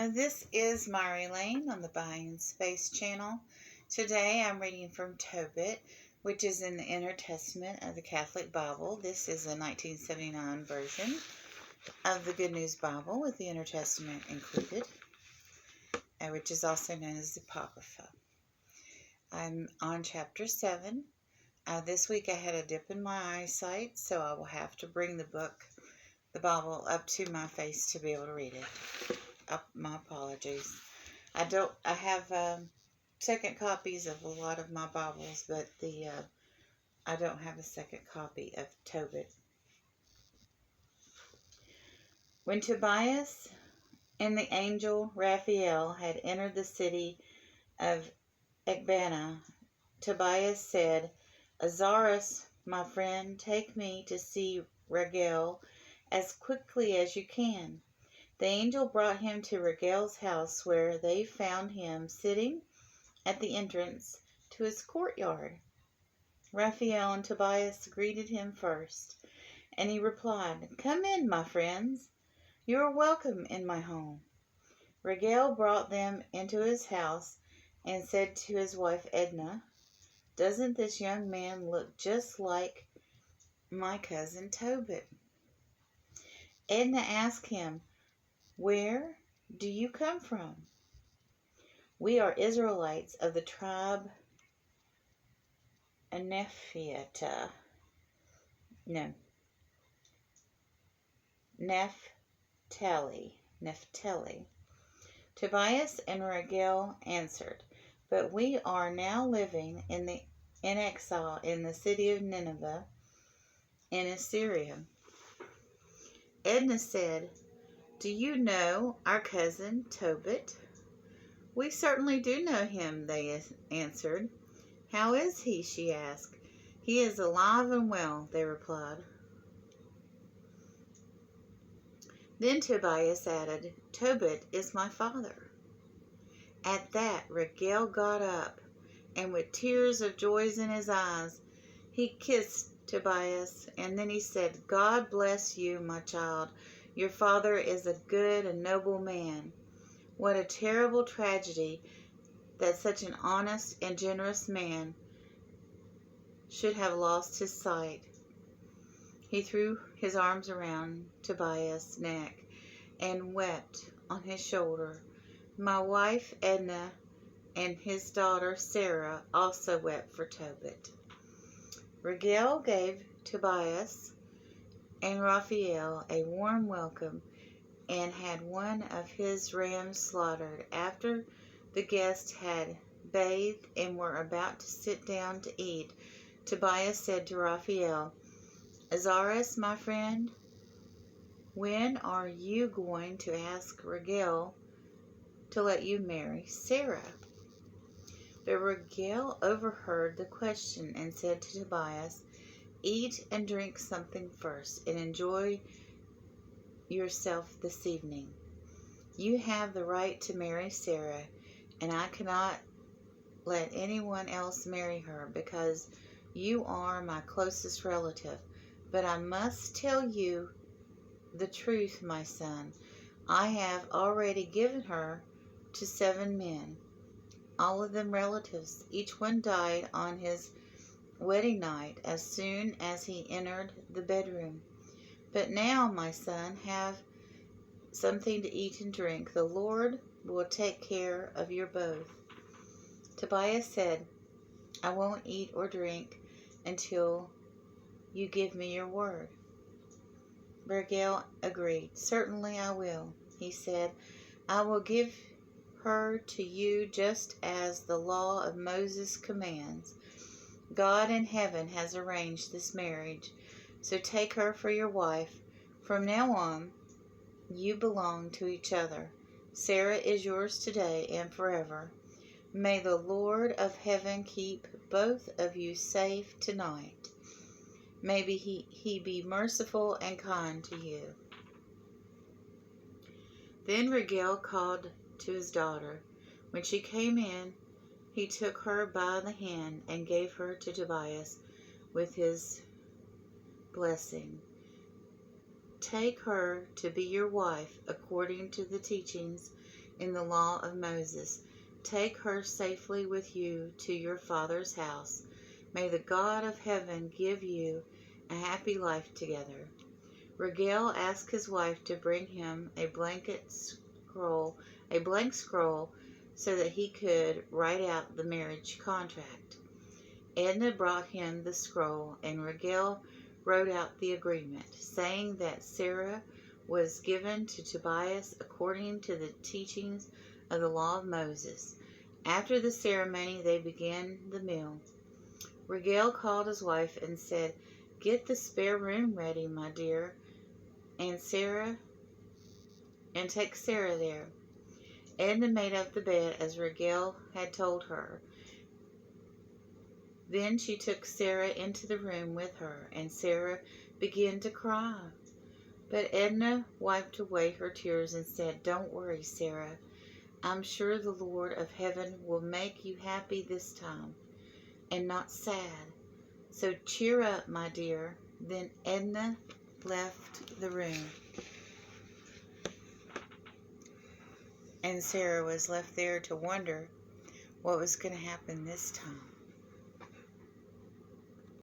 This is Mary Lane on the Buying Space channel. Today I'm reading from Tobit, which is in the Inner Testament of the Catholic Bible. This is a 1979 version of the Good News Bible with the Inner Testament included, which is also known as the Apocrypha. I'm on chapter 7. This week I had a dip in my eyesight, so I will have to bring the Bible up to my face to be able to read it. My apologies. I have second copies of a lot of my Bibles, but I don't have a second copy of Tobit. When Tobias and the angel Raphael had entered the city of Ecbatana, Tobias said, "Azarus, my friend, take me to see Raguel as quickly as you can." The angel brought him to Raguel's house, where they found him sitting at the entrance to his courtyard. Raphael and Tobias greeted him first, and he replied, "Come in, my friends. You are welcome in my home." Raguel brought them into his house and said to his wife Edna, "Doesn't this young man look just like my cousin Tobit?" Edna asked him, "Where do you come from?" "We are Israelites of the tribe of Naphtali. Tobias and Raguel answered, "But we are now living in exile in the city of Nineveh in Assyria." Edna said, "Do you know our cousin Tobit?" "We certainly do know him," they answered. "How is he?" she asked. "He is alive and well," they replied. Then Tobias added, "Tobit is my father." At that Raguel got up, and with tears of joy in his eyes, he kissed Tobias, and then he said, "God bless you, my child. Your father is a good and noble man. What a terrible tragedy that such an honest and generous man should have lost his sight." He threw his arms around Tobias' neck and wept on his shoulder. My wife Edna and his daughter Sarah also wept for Tobit. Raguel gave Tobias and Raphael a warm welcome and had one of his rams slaughtered. After the guests had bathed and were about to sit down to eat, Tobias said to Raphael, "Azarus, my friend, when are you going to ask Raguel to let you marry Sarah?" But Raguel overheard the question and said to Tobias, "Eat and drink something first, and enjoy yourself this evening. You have the right to marry Sarah, and I cannot let anyone else marry her because you are my closest relative. But I must tell you the truth, my son. I have already given her to 7 men, all of them relatives. Each one died on his wedding night as soon as he entered the bedroom. But now, my son, have something to eat and drink. The Lord will take care of you both." Tobias said, "I won't eat or drink until you give me your word." Raguel agreed. "Certainly I will," he said. "I will give her to you just as the law of Moses commands. God in heaven has arranged this marriage, so take her for your wife. From now on, you belong to each other. Sarah is yours today and forever. May the Lord of heaven keep both of you safe tonight. May he be merciful and kind to you." Then Raguel called to his daughter. When she came in, he took her by the hand and gave her to Tobias with his blessing. "Take her to be your wife according to the teachings in the law of Moses. Take her safely with you to your father's house. May the God of heaven give you a happy life together." Regel asked his wife to bring him a blank scroll, so that he could write out the marriage contract. Edna brought him the scroll, and Regel wrote out the agreement, saying that Sarah was given to Tobias according to the teachings of the law of Moses. After the ceremony, they began the meal. Regel called his wife and said, "Get the spare room ready, my dear, and take Sarah there." Edna made up the bed as Regel had told her. Then she took Sarah into the room with her, and Sarah began to cry. But Edna wiped away her tears and said, "Don't worry, Sarah. I'm sure the Lord of heaven will make you happy this time, and not sad. So cheer up, my dear." Then Edna left the room, and Sarah was left there to wonder what was going to happen this time.